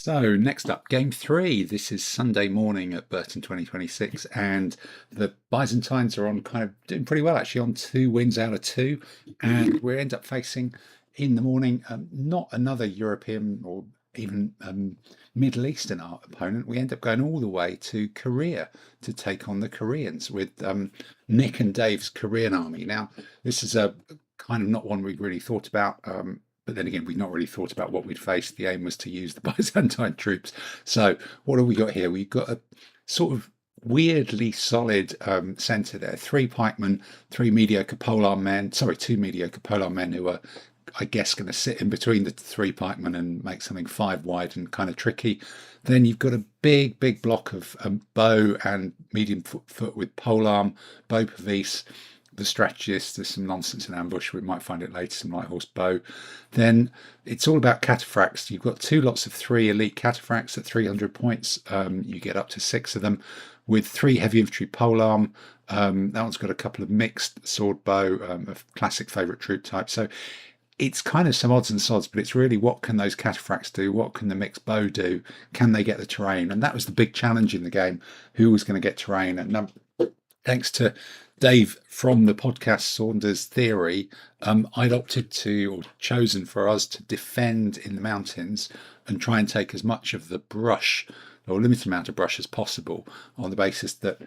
So next up, game three. This is Sunday morning at Burton 2026, and the Byzantines are on kind of doing pretty well actually, on 2 wins out of two, and we end up facing in the morning not another European or even Middle Eastern opponent. We end up going all the way to Korea to take on the Koreans with Nick and Dave's Korean army. Now, this is a kind of not one we really thought about. But then again, we've not really thought about what we'd face. The aim was to use the Byzantine troops. So what have we got here? We've got a sort of weirdly solid centre there. Three pikemen, three mediocre polearm men. Sorry, two mediocre polearm men who are, I guess, going to sit in between the three pikemen and make something five wide and kind of tricky. Then you've got a big block of bow and medium foot with polearm, bow pervice. The strategist, there's some nonsense in ambush, we might find it later, some light horse bow. Then it's all about cataphracts. You've got two lots of three elite cataphracts at 300 points. You get up to 6 of them with 3 heavy infantry polearm. That one's got a couple of mixed sword bow, a classic favourite troop type. So it's kind of some odds and sods, but it's really what can those cataphracts do? What can the mixed bow do? Can they get the terrain? And that was the big challenge in the game. Who was going to get terrain? And thanks to Dave from the podcast Saunders Theory, I'd opted to, or chosen for us to defend in the mountains and try and take as much of the brush, or limited amount of brush as possible, on the basis that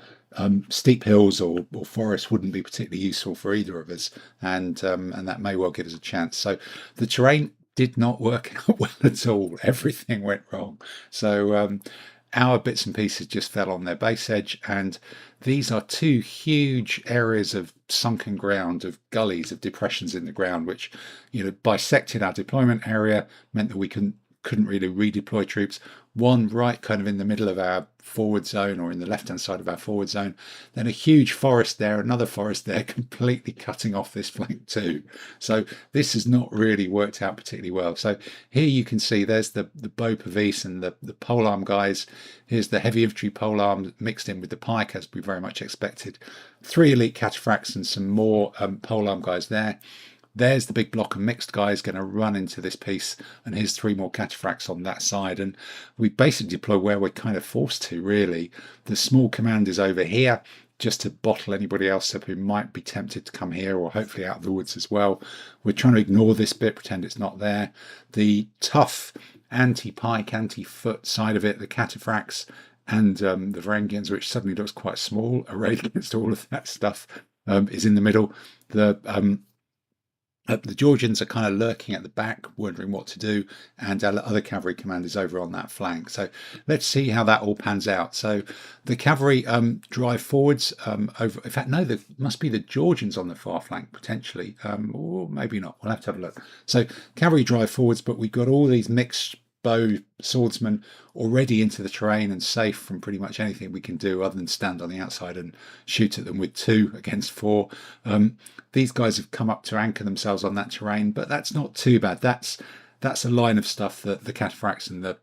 steep hills or forests wouldn't be particularly useful for either of us, and that may well give us a chance. So the terrain did not work out well at all. Everything went wrong. So our bits and pieces just fell on their base edge, and these are two huge areas of sunken ground, of gullies, of depressions in the ground, which, bisected our deployment area, meant that we couldn't really redeploy troops. One right kind of in the middle of our forward zone, or in the left-hand side of our forward zone, then a huge forest there, another forest there, completely cutting off this flank too. So this has not really worked out particularly well. So here you can see there's the bow pervice and the polearm guys. Here's the heavy infantry polearm mixed in with the pike, as we very much expected. 3 elite cataphracts and some more polearm guys there. There's the big block of mixed guys going to run into this piece, and here's 3 more cataphracts on that side, and we basically deploy where we're kind of forced to, really. The small command is over here just to bottle anybody else up who might be tempted to come here, or hopefully out of the woods as well. We're trying to ignore this bit, pretend it's not there. The tough anti-pike, anti-foot side of it, the cataphracts and the Varangians, which suddenly looks quite small arrayed against all of that stuff, is in the middle. The Georgians are kind of lurking at the back, wondering what to do, and our other cavalry command is over on that flank. So let's see how that all pans out. So the cavalry drive forwards over. In fact, no, there must be the Georgians on the far flank potentially, or maybe not. We'll have to have a look. So cavalry drive forwards, but we've got all these mixed bow swordsmen already into the terrain and safe from pretty much anything we can do other than stand on the outside and shoot at them with 2 against 4. These guys have come up to anchor themselves on that terrain, but that's not too bad. That's a line of stuff that the cataphracts and the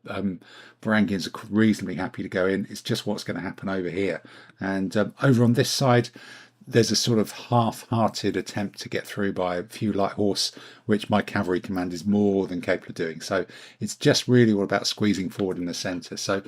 Varangians are reasonably happy to go in. It's just what's going to happen over here. And over on this side, there's a sort of half-hearted attempt to get through by a few light horse, which my cavalry command is more than capable of doing. So it's just really all about squeezing forward in the centre. So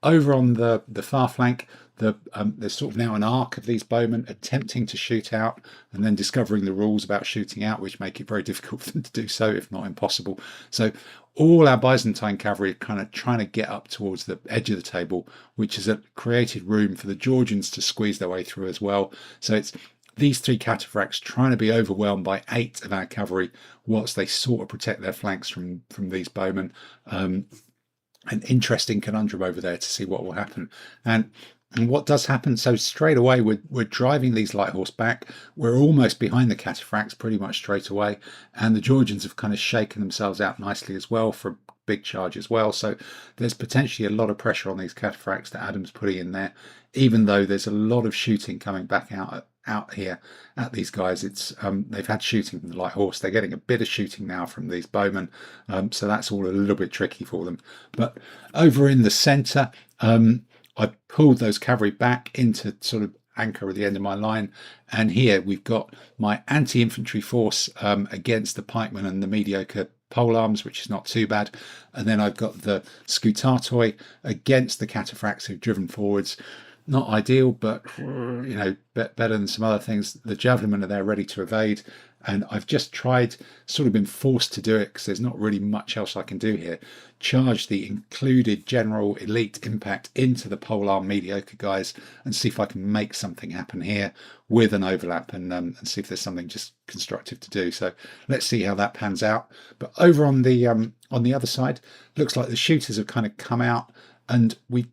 over on the far flank, there's sort of now an arc of these bowmen attempting to shoot out and then discovering the rules about shooting out, which make it very difficult for them to do so, if not impossible. So all our Byzantine cavalry are kind of trying to get up towards the edge of the table, which has created room for the Georgians to squeeze their way through as well. So it's these 3 cataphracts trying to be overwhelmed by 8 of our cavalry whilst they sort of protect their flanks from these bowmen. An interesting conundrum over there to see what will happen. And what does happen, so straight away we're driving these light horse back. We're almost behind the cataphracts pretty much straight away, and the Georgians have kind of shaken themselves out nicely as well for a big charge as well. So there's potentially a lot of pressure on these cataphracts that Adam's putting in there, even though there's a lot of shooting coming back out here at these guys. It's they've had shooting from the light horse. They're getting a bit of shooting now from these bowmen, so that's all a little bit tricky for them. But over in the centre, I pulled those cavalry back into sort of anchor at the end of my line, and here we've got my anti-infantry force against the pikemen and the mediocre pole arms, which is not too bad. And then I've got the Scutatoi against the cataphracts who've driven forwards. Not ideal, but better than some other things. The javelinmen are there ready to evade, and I've just tried, sort of been forced to do it because there's not really much else I can do here. Charge the included general elite impact into the polearm mediocre guys and see if I can make something happen here with an overlap, and see if there's something just constructive to do. So let's see how that pans out. But over on the other side, looks like the shooters have kind of come out, and we've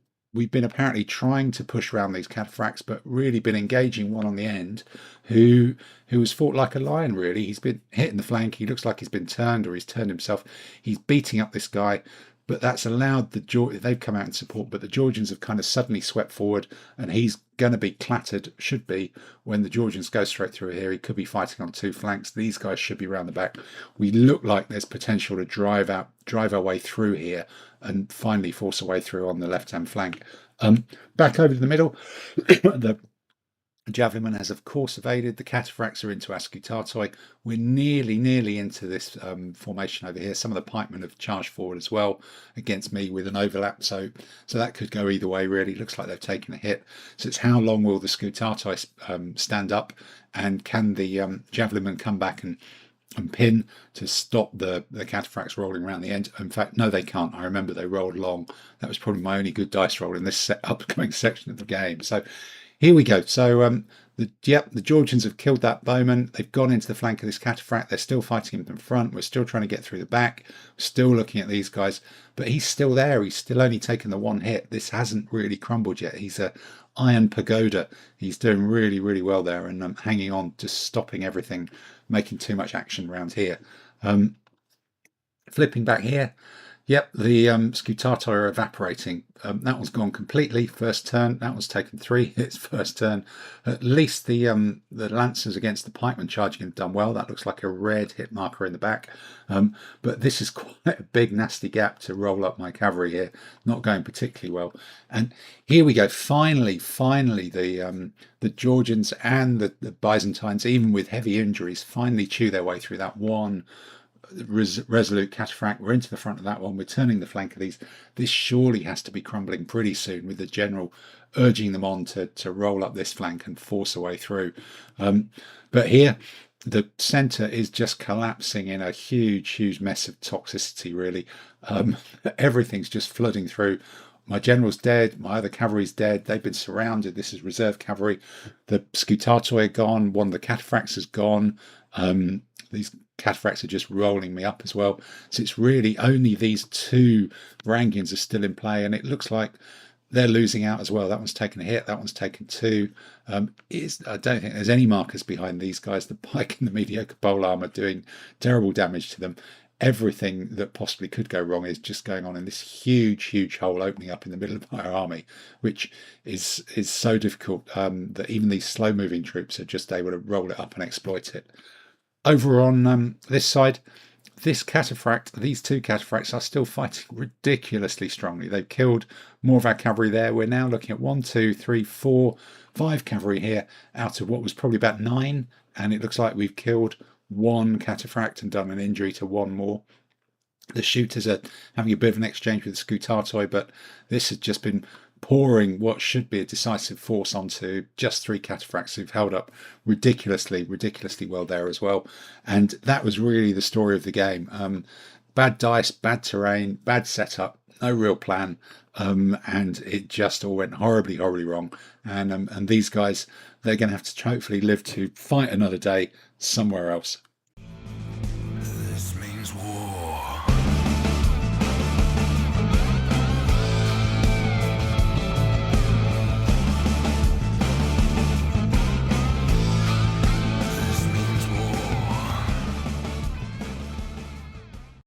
been apparently trying to push around these cataphracts, but really been engaging one on the end who has fought like a lion, really. He's been hitting the flank. He looks like he's been turned, or he's turned himself. He's beating up this guy, but that's allowed they've come out in support, but the Georgians have kind of suddenly swept forward, and he's going to be clattered, should be, when the Georgians go straight through here. He could be fighting on two flanks. These guys should be around the back. We look like there's potential to drive our way through here and finally force a way through on the left-hand flank. Back over to the middle, the javelinman has of course evaded. The cataphracts are into Scutatoi. We're nearly into this formation over here. Some of the pikemen have charged forward as well against me with an overlap, so that could go either way, really. Looks like they've taken a hit. So it's how long will the Scutatoi stand up, and can the javelinmen come back and pin to stop the cataphracts rolling around the end? In fact, no, they can't. I remember they rolled long. That was probably my only good dice roll in this upcoming section of the game. So here we go. So the Georgians have killed that bowman. They've gone into the flank of this cataphract. They're still fighting him in front. We're still trying to get through the back. We're still looking at these guys, but he's still there. He's still only taken the one hit. This hasn't really crumbled yet. He's a iron pagoda. He's doing really, really well there, and hanging on, just stopping everything, making too much action around here. Flipping back here, yep, the Scutatoi are evaporating. That one's gone completely first turn. That one's taken 3 hits first turn. At least the lancers against the pikemen charging have done well. That looks like a red hit marker in the back. But this is quite a big nasty gap to roll up my cavalry here. Not going particularly well. And here we go. Finally, the Georgians and the Byzantines, even with heavy injuries, finally chew their way through that one resolute cataphract. We're into the front of that one. We're turning the flank of these. This surely has to be crumbling pretty soon, with the general urging them on to roll up this flank and force a way through. But here the center is just collapsing in a huge mess of toxicity, really. Everything's just flooding through. My general's dead. My other cavalry's dead. They've been surrounded. This is reserve cavalry. The Scutatoi are gone. One of the cataphracts has gone. These cataphracts are just rolling me up as well. So it's really only these 2 Varangians are still in play, and it looks like they're losing out as well. That one's taken a hit. That one's taken 2. I don't think there's any markers behind these guys. The pike and the mediocre polearm are doing terrible damage to them. Everything that possibly could go wrong is just going on in this huge hole opening up in the middle of my army, which is so difficult that even these slow-moving troops are just able to roll it up and exploit it. Over on this side, these 2 cataphracts are still fighting ridiculously strongly. They've killed more of our cavalry there. We're now looking at 1, 2, 3, 4, 5 cavalry here out of what was probably about 9, and it looks like we've killed 1 cataphract and done an injury to 1 more. The shooters are having a bit of an exchange with the Scutatoi, but this has just been pouring what should be a decisive force onto just 3 cataphracts who've held up ridiculously well there as well. And that was really the story of the game. Bad dice, bad terrain, bad setup, no real plan, and it just all went horribly wrong. And these guys, they're going to have to hopefully live to fight another day somewhere else.